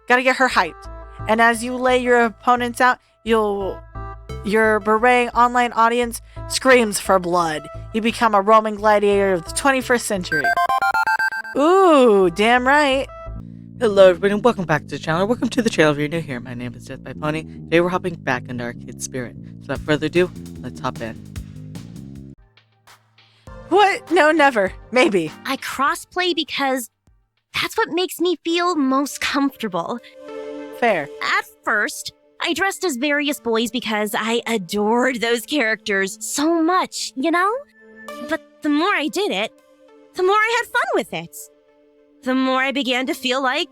Gotta get her hyped. And as you lay your opponents out, your beret online audience screams for blood. You become a Roman gladiator of the 21st century. Ooh, damn right. Hello everybody and welcome back to the channel. Welcome to the channel if you're new here. My name is Death by Pony. Today we're hopping back into Arcade Spirit. So without further ado, let's hop in. What? No, never. Maybe. I crossplay because that's what makes me feel most comfortable. Fair. At first, I dressed as various boys because I adored those characters so much, you know? But the more I did it, the more I had fun with it. The more I began to feel like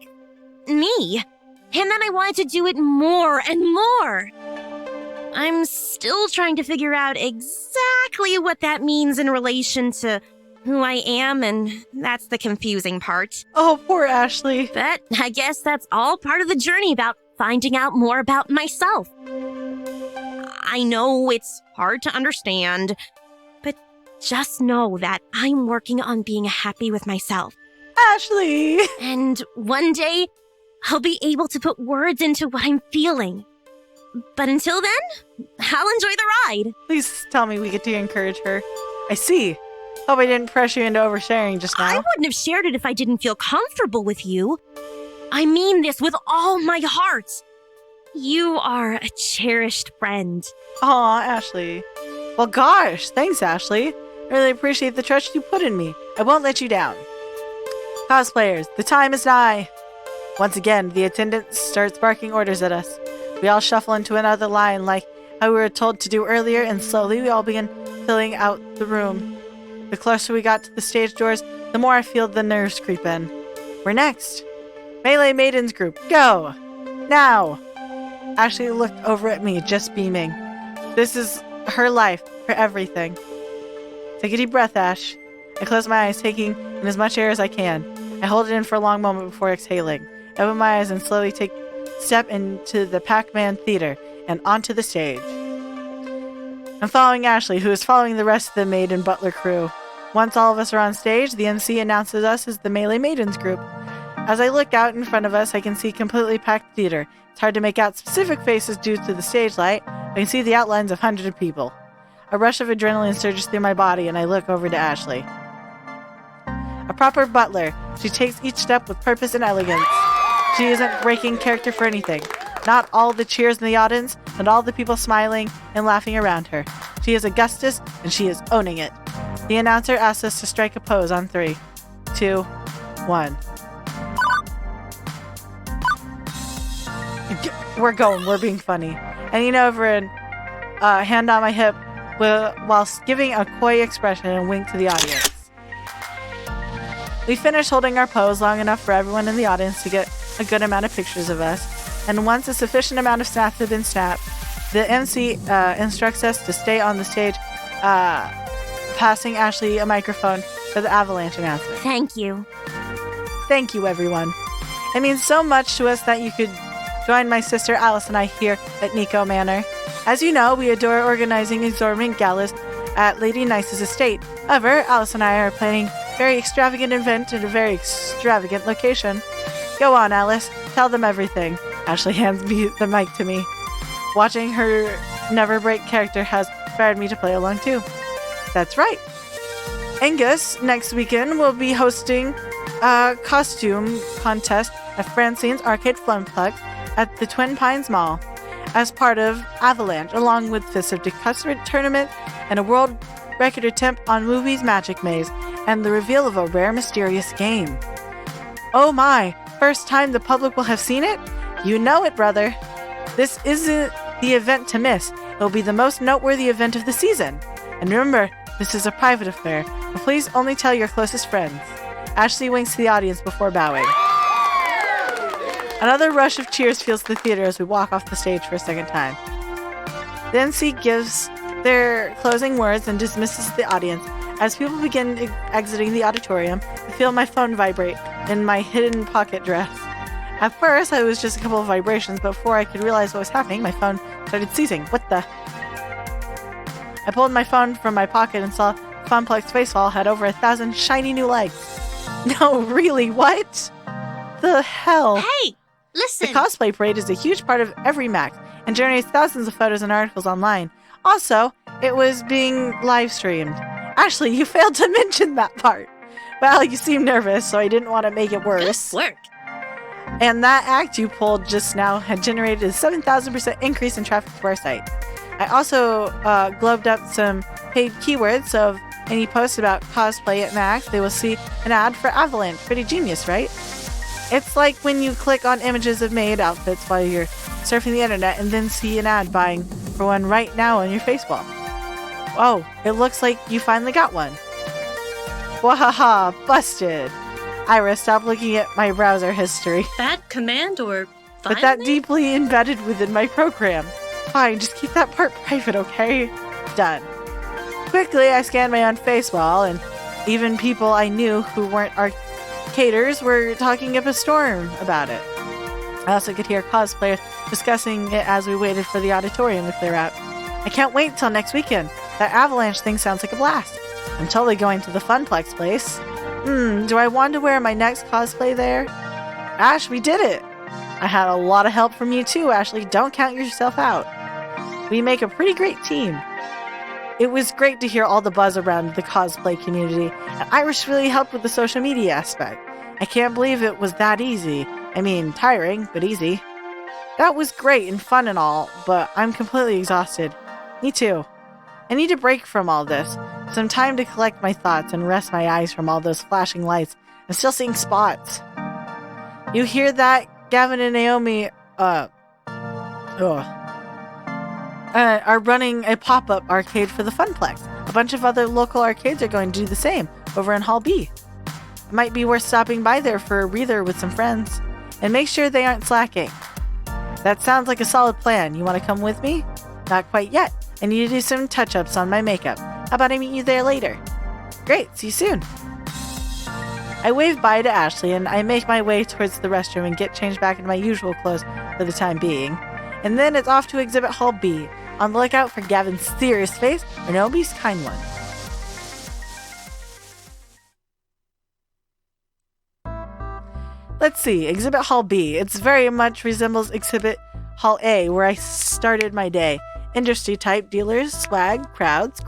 me. And then I wanted to do it more and more. I'm still trying to figure out exactly what that means in relation to who I am, and that's the confusing part. Oh, poor Ashley. But I guess that's all part of the journey about finding out more about myself. I know it's hard to understand, but just know that I'm working on being happy with myself. Ashley! And one day, I'll be able to put words into what I'm feeling. But until then, I'll enjoy the ride. Please tell me we get to encourage her. I see. Hope I didn't pressure you into oversharing just now. I wouldn't have shared it if I didn't feel comfortable with you. I mean this with all my heart. You are a cherished friend. Aw, Ashley. Well, gosh, thanks, Ashley. I really appreciate the trust you put in me. I won't let you down. Cosplayers, the time is nigh. Once again, the attendant starts barking orders at us. We all shuffle into another line like how we were told to do earlier, and slowly we all begin filling out the room. The closer we got to the stage doors, the more I feel the nerves creep in. We're next. Melee Maidens group, go! Now! Ashley looked over at me, just beaming. This is her life, her everything. Take a deep breath, Ash. I close my eyes, taking in as much air as I can. I hold it in for a long moment before exhaling. I open my eyes and slowly step into the Pac-Man Theater and onto the stage. I'm following Ashley, who is following the rest of the Maid and Butler crew. Once all of us are on stage, the MC announces us as the Melee Maidens group. As I look out in front of us, I can see completely packed theater. It's hard to make out specific faces due to the stage light, but I can see the outlines of hundreds of people. A rush of adrenaline surges through my body, and I look over to Ashley. A proper butler, she takes each step with purpose and elegance. She isn't breaking character for anything. Not all the cheers in the audience, and all the people smiling and laughing around her. She is Augustus, and she is owning it. The announcer asks us to strike a pose on 3, 2, 1. We're going. We're being funny. And lean over and hand on my hip whilst giving a coy expression and wink to the audience. We finish holding our pose long enough for everyone in the audience to get a good amount of pictures of us. And once a sufficient amount of snaps have been snapped, the MC instructs us to stay on the stage, passing Ashley a microphone for the Avalanche announcement. Thank you. Thank you, everyone. It means so much to us that you could join my sister Alice and I here at Nico Manor. As you know, we adore organizing exorbitant galas at Lady Nice's estate. However, Alice and I are planning a very extravagant event at a very extravagant location. Go on, Alice. Tell them everything. Ashley hands the mic to me. Watching her never break character has inspired me to play along too. That's right. Angus, next weekend, will be hosting a costume contest at Francine's Arcade Funplex at the Twin Pines Mall as part of Avalanche, along with Festive Customer Tournament and a world record attempt on Movie's Magic Maze and the reveal of a rare mysterious game. Oh my, first time the public will have seen it? You know it, brother. This isn't the event to miss. It will be the most noteworthy event of the season. And remember, this is a private affair, but please only tell your closest friends. Ashley winks to the audience before bowing. Another rush of cheers fills the theater as we walk off the stage for a second time. The MC gives their closing words and dismisses the audience. As people begin exiting the auditorium, I feel my phone vibrate in my hidden pocket dress. At first, it was just a couple of vibrations, but before I could realize what was happening, my phone started seizing. What the? I pulled my phone from my pocket and saw Funplex Spaceball had over 1,000 shiny new legs. No, really, what? The hell? Hey! The Listen. cosplay parade is a huge part of every Max and generates thousands of photos and articles online. Also, it was being live streamed. Ashley, you failed to mention that part. Well, you seem nervous, so I didn't want to make it worse. Good work. And that act you pulled just now had generated a 7,000% increase in traffic to our site. I also globed up some paid keywords, so if any posts about cosplay at Max, they will see an ad for Avalanche. Pretty genius, right? It's like when you click on images of maid outfits while you're surfing the internet and then see an ad buying for one right now on your Facebook. Oh, it looks like you finally got one. Wahaha, busted. Ira, stop looking at my browser history. Bad command or But that deeply embedded within my program. Fine, just keep that part private, okay? Done. Quickly, I scanned my own face wall, and even people I knew who weren't arcaders were talking up a storm about it. I also could hear cosplayers discussing it as we waited for the auditorium to clear out. I can't wait till next weekend. That Avalanche thing sounds like a blast. I'm totally going to the Funplex place. Do I want to wear my next cosplay there? Ash, we did it! I had a lot of help from you too, Ashley. Don't count yourself out. We make a pretty great team. It was great to hear all the buzz around the cosplay community, and Iris really helped with the social media aspect. I can't believe it was that easy. I mean, tiring, but easy. That was great and fun and all, but I'm completely exhausted. Me too. I need a break from all this. Some time to collect my thoughts and rest my eyes from all those flashing lights. I'm still seeing spots. You hear that? Gavin and Naomi, are running a pop-up arcade for the Funplex. A bunch of other local arcades are going to do the same over in Hall B. It might be worth stopping by there for a breather with some friends. And make sure they aren't slacking. That sounds like a solid plan. You want to come with me? Not quite yet. I need to do some touch-ups on my makeup. How about I meet you there later? Great, see you soon. I wave bye to Ashley and I make my way towards the restroom and get changed back into my usual clothes for the time being. And then it's off to Exhibit Hall B, on the lookout for Gavin's serious face or Naomi's kind one. Let's see, Exhibit Hall B. It very much resembles Exhibit Hall A, where I started my day. Industry type dealers, swag, crowds.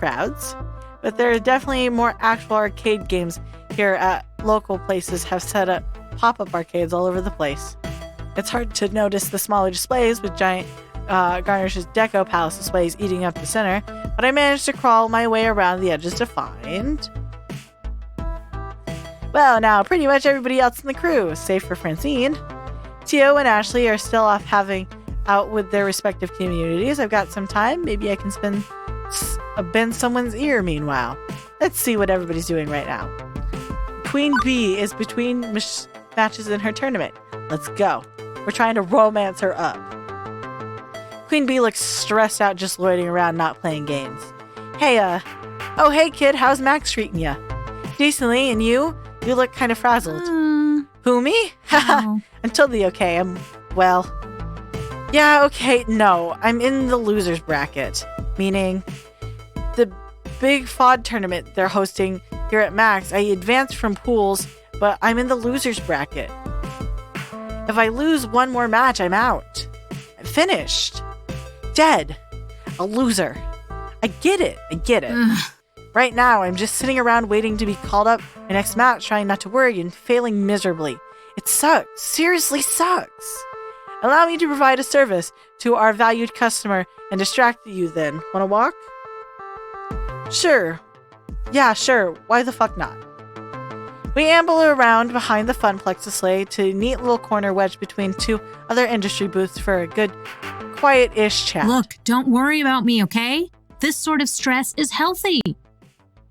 But there are definitely more actual arcade games here at local places have set up pop-up arcades all over the place. It's hard to notice the smaller displays with giant Garnish's Deco Palace displays eating up the center, but I managed to crawl my way around the edges to find... Well, now pretty much everybody else in the crew, save for Francine. Tio and Ashley are still off having out with their respective communities. I've got some time. Maybe I can bend someone's ear meanwhile. Let's see what everybody's doing right now. Queen Bee is between matches in her tournament. Let's go. We're trying to romance her up. Queen Bee looks stressed out just loitering around not playing games. Hey, oh hey kid, how's Max treating ya? Decently, and you? You look kind of frazzled. Who, me? Haha, I'm totally okay. Well... Yeah, okay, no. I'm in the losers bracket. Meaning, the big FOD tournament they're hosting here at Max, I advanced from pools, but I'm in the losers bracket. If I lose one more match, I'm out. I'm finished. Dead. A loser. I get it. Right now, I'm just sitting around waiting to be called up my next match, trying not to worry and failing miserably. It sucks. Seriously sucks. Allow me to provide a service to our valued customer and distract you then. Wanna walk? Sure. Yeah, sure. Why the fuck not? We amble around behind the Funplex display to a neat little corner wedged between two other industry booths for a good, quiet-ish chat. Look, don't worry about me, okay? This sort of stress is healthy.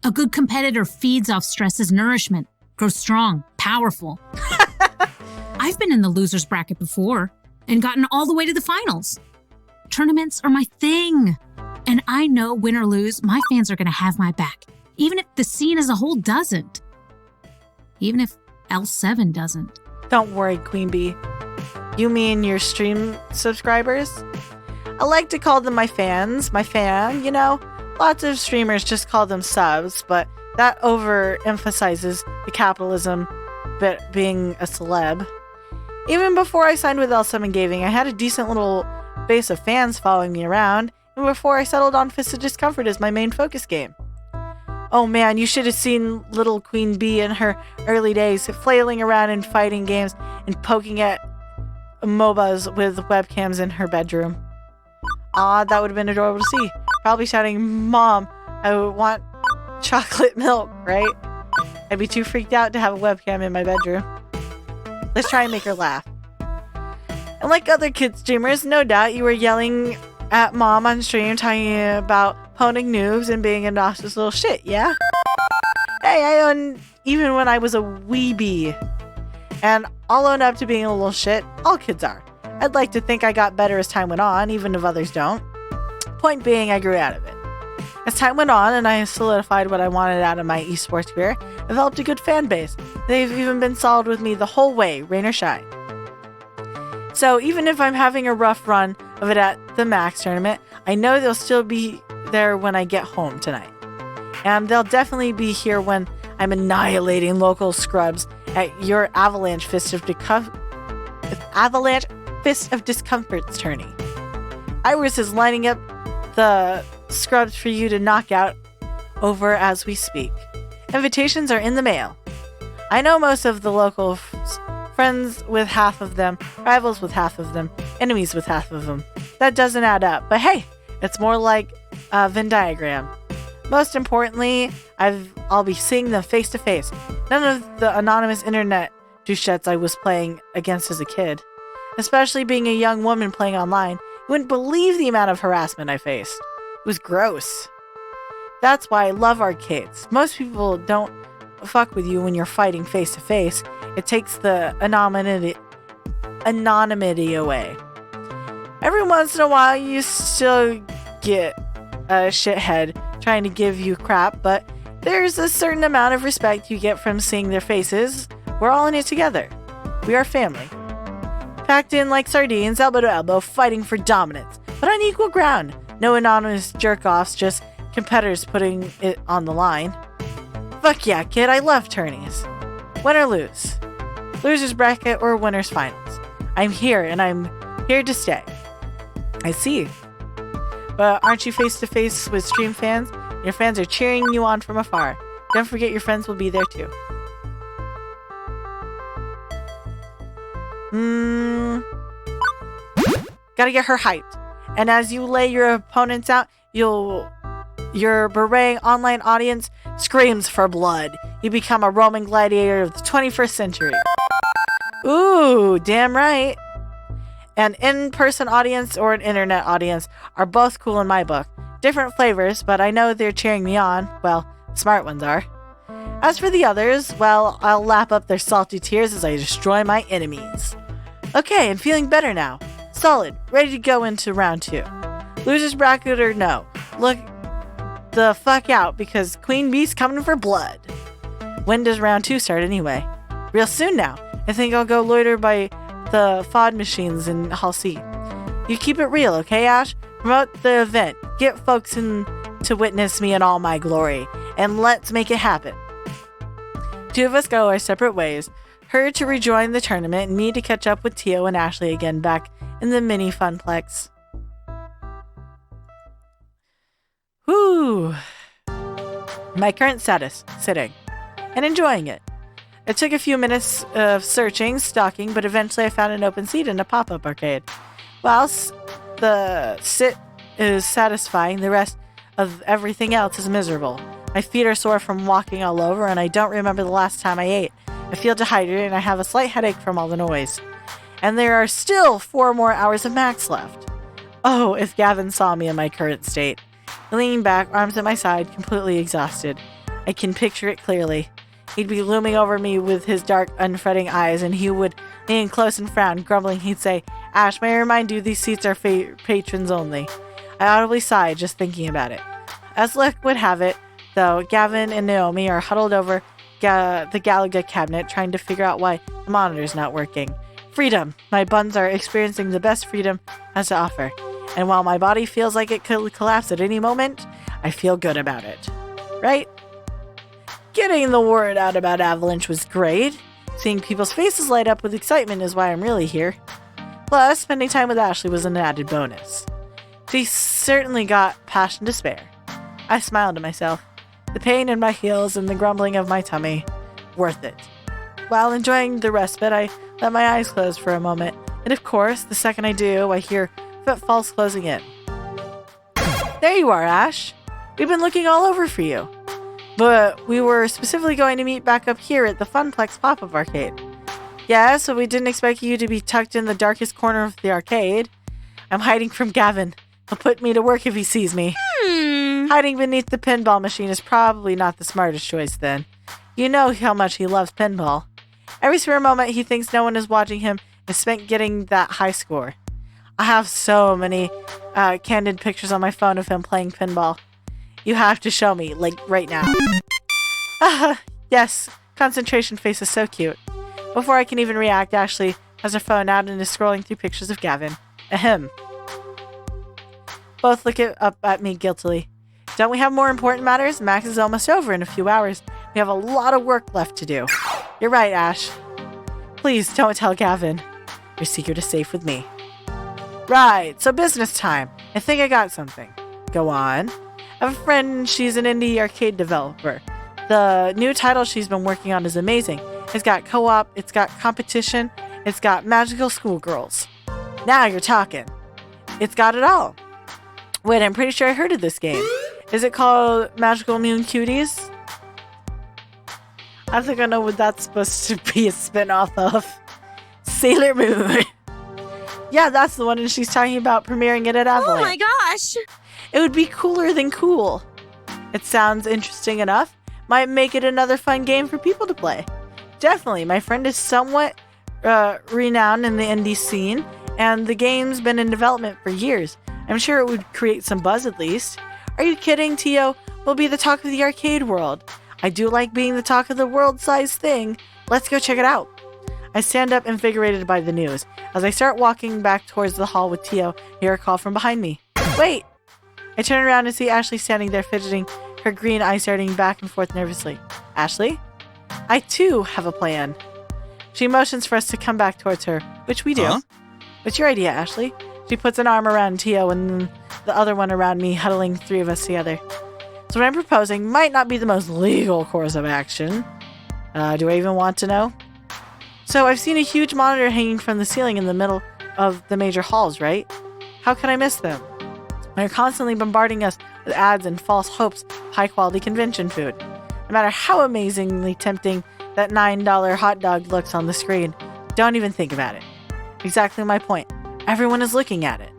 A good competitor feeds off stress as nourishment, grows strong, powerful. I've been in the loser's bracket before and gotten all the way to the finals. Tournaments are my thing. And I know win or lose, my fans are going to have my back, even if the scene as a whole doesn't. Even if L7 doesn't. Don't worry, Queen Bee. You mean your stream subscribers? I like to call them my fans, my fan, you know? Lots of streamers just call them subs, but that overemphasizes the capitalism bit being a celeb. Even before I signed with L7 Gaming, I had a decent little base of fans following me around, and before I settled on Fist of Discomfort as my main focus game. Oh man, you should have seen little Queen Bee in her early days, flailing around in fighting games and poking at MOBAs with webcams in her bedroom. Aw, that would have been adorable to see. Probably shouting, "Mom, I want chocolate milk," right? I'd be too freaked out to have a webcam in my bedroom. Let's try and make her laugh. And like other kid streamers, no doubt you were yelling at Mom on stream talking about pwning noobs and being a obnoxious little shit, yeah? Hey, I own even when I was a weebie. And I'll own up to being a little shit. All kids are. I'd like to think I got better as time went on, even if others don't. Point being, I grew out of it. As time went on and I solidified what I wanted out of my esports career, I developed a good fan base. They've even been solid with me the whole way, rain or shine. So even if I'm having a rough run of it at the Max tournament, I know they'll still be there when I get home tonight. And they'll definitely be here when I'm annihilating local scrubs at your Avalanche Fist of Discomfort's tourney. Iris is lining up the scrubs for you to knock out over as we speak. Invitations are in the mail. I know most of the local friends with half of them, rivals with half of them, enemies with half of them. That doesn't add up, but hey, it's more like a Venn diagram. Most importantly, I'll be seeing them face to face. None of the anonymous internet douchettes I was playing against as a kid. Especially being a young woman playing online, you wouldn't believe the amount of harassment I faced. It was gross. That's why I love arcades. Most people don't fuck with you when you're fighting face to face. It takes the anonymity away. Every once in a while, you still get a shithead trying to give you crap, but there's a certain amount of respect you get from seeing their faces. We're all in it together. We are family. Packed in like sardines, elbow to elbow, fighting for dominance, but on equal ground. No anonymous jerk-offs, just competitors putting it on the line. Fuck yeah, kid, I love tourneys. Win or lose. Loser's bracket or winner's finals. I'm here, and I'm here to stay. I see. But aren't you face-to-face with stream fans? Your fans are cheering you on from afar. Don't forget your friends will be there too. Gotta get her hyped. And as you lay your opponents out, your berating online audience screams for blood. You become a Roman gladiator of the 21st century. Ooh, damn right. An in-person audience or an internet audience are both cool in my book. Different flavors, but I know they're cheering me on. Well, smart ones are. As for the others, well, I'll lap up their salty tears as I destroy my enemies. Okay, I'm feeling better now. Solid, ready to go into round 2. Loser's bracket or no, look the fuck out because Queen Bee's coming for blood. When does round 2 start anyway? Real soon now. I think I'll go loiter by the FOD machines in Hall C. You keep it real, okay, Ash? Promote the event. Get folks in to witness me in all my glory. And let's make it happen. 2 of us go our separate ways. Her to rejoin the tournament and me to catch up with Tio and Ashley again back in the mini funplex. Whew. My current status, sitting. And enjoying it. It took a few minutes of searching, stalking, but eventually I found an open seat in a pop-up arcade. Whilst the sit is satisfying, the rest of everything else is miserable. My feet are sore from walking all over, and I don't remember the last time I ate. I feel dehydrated, and I have a slight headache from all the noise. And there are still 4 more hours of Max left. Oh, if Gavin saw me in my current state. Leaning back, arms at my side, completely exhausted. I can picture it clearly. He'd be looming over me with his dark, unfretting eyes, and he would lean close and frown, grumbling. He'd say, "Ash, may I remind you these seats are patrons only." I audibly sighed just thinking about it. As luck would have it, though, Gavin and Naomi are huddled over the Galaga cabinet trying to figure out why the monitor's not working. Freedom! My buns are experiencing the best freedom has to offer. And while my body feels like it could collapse at any moment, I feel good about it. Right? Getting the word out about Avalanche was great. Seeing people's faces light up with excitement is why I'm really here. Plus, spending time with Ashley was an added bonus. She certainly got passion to spare. I smiled to myself. The pain in my heels and the grumbling of my tummy. Worth it. While enjoying the respite, I let my eyes close for a moment. And of course, the second I do, I hear footfalls closing in. There you are, Ash. We've been looking all over for you. But we were specifically going to meet back up here at the Funplex Pop-Up Arcade. Yeah, so we didn't expect you to be tucked in the darkest corner of the arcade. I'm hiding from Gavin. He'll put me to work if he sees me. Hiding beneath the pinball machine is probably not the smartest choice then. You know how much he loves pinball. Every spare moment he thinks no one is watching him is spent getting that high score. I have so many candid pictures on my phone of him playing pinball. You have to show me, like, right now. Yes, concentration face is so cute. Before I can even react, Ashley has her phone out and is scrolling through pictures of Gavin. Ahem. Both look up at me guiltily. Don't we have more important matters? Max is almost over in a few hours. We have a lot of work left to do. You're right, Ash. Please don't tell Gavin. Your secret is safe with me. Right, so business time. I think I got something. Go on. I have a friend, she's an indie arcade developer. The new title she's been working on is amazing. It's got co-op, it's got competition, it's got magical schoolgirls. Now you're talking. It's got it all. Wait, I'm pretty sure I heard of this game. Is it called Magical Moon Cuties? I think I know what that's supposed to be a spin-off of. Sailor Moon. Yeah, that's the one, and she's talking about premiering it at Avalanche. Oh my gosh! It would be cooler than cool. It sounds interesting enough. Might make it another fun game for people to play. Definitely, my friend is somewhat renowned in the indie scene, and the game's been in development for years. I'm sure it would create some buzz at least. Are you kidding, Tio? We'll be the talk of the arcade world. I do like being the talk of the world-sized thing. Let's go check it out. I stand up invigorated by the news. As I start walking back towards the hall with Tio, I hear a call from behind me. Wait! I turn around and see Ashley standing there fidgeting, her green eyes darting back and forth nervously. Ashley? I too have a plan. She motions for us to come back towards her, which we do. Huh? What's your idea, Ashley? She puts an arm around Tio and the other one around me, huddling three of us together. So what I'm proposing might not be the most legal course of action. Do I even want to know? So I've seen a huge monitor hanging from the ceiling in the middle of the major halls, right? How can I miss them? They're constantly bombarding us with ads and false hopes of high-quality convention food. No matter how amazingly tempting that $9 hot dog looks on the screen, don't even think about it. Exactly my point. Everyone is looking at it.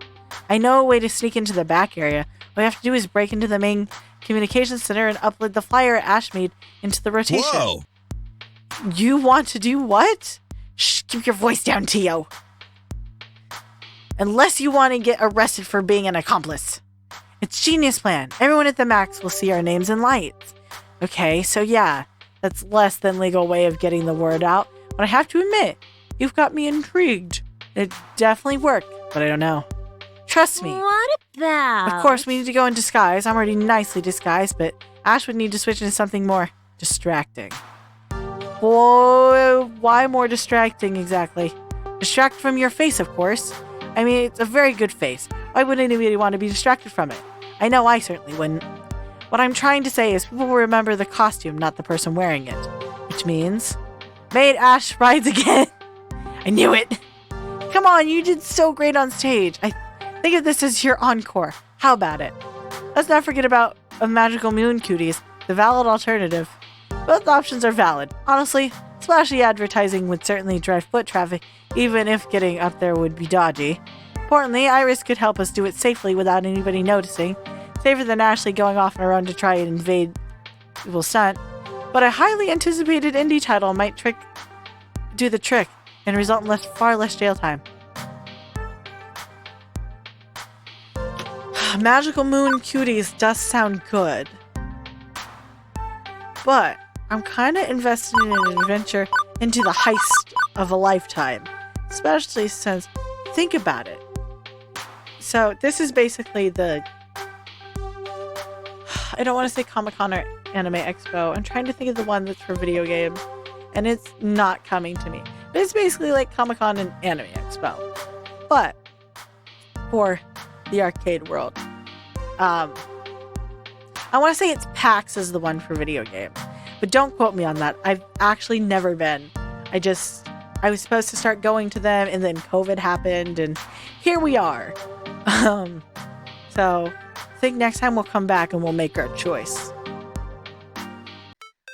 I know a way to sneak into the back area. All we have to do is break into the main communications center and upload the flyer at Ashmead into the rotation. Whoa! You want to do what? Shh, keep your voice down, Tio. Unless you want to get arrested for being an accomplice. It's genius plan. Everyone at the Max will see our names in lights. Okay, so yeah, that's less than legal way of getting the word out. But I have to admit, you've got me intrigued. It definitely worked, but I don't know. Trust me. What about? Of course, we need to go in disguise. I'm already nicely disguised, but Ash would need to switch into something more distracting. Boy, why more distracting exactly? Distract from your face, of course. I mean, it's a very good face. Why would anybody want to be distracted from it? I know I certainly wouldn't. What I'm trying to say is people will remember the costume, not the person wearing it. Which means... Made Ash rides again! I knew it! Come on, you did so great on stage. I think of this as your encore. How about it? Let's not forget about Magical Moon Cuties, the valid alternative. Both options are valid. Honestly, splashy advertising would certainly drive foot traffic, even if getting up there would be dodgy. Importantly, Iris could help us do it safely without anybody noticing, safer than Ashley going off on her own to try and invade people's stunt. But a highly anticipated indie title might do the trick and result in far less jail time. Magical Moon Cuties does sound good. But I'm kind of invested in an adventure into the heist of a lifetime. Especially since, think about it. So this is basically the... I don't want to say Comic-Con or Anime Expo. I'm trying to think of the one that's for video games. and it's not coming to me. But it's basically like Comic-Con and Anime Expo, but for the arcade world. I want to say it's PAX is the one for video games, but don't quote me on that. I've actually never been. I was supposed to start going to them, and then COVID happened, and here we are. So I think next time we'll come back and we'll make our choice.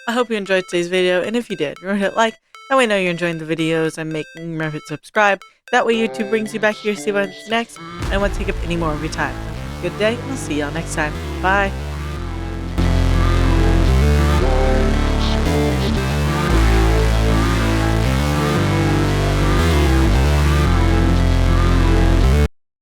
I hope you enjoyed today's video, and if you did, remember to hit like. That way I know you're enjoying the videos I'm making. Remember to subscribe. That way YouTube brings you back here to see what's next, and I won't take up any more of your time. Good day, and I'll see y'all next time. Bye.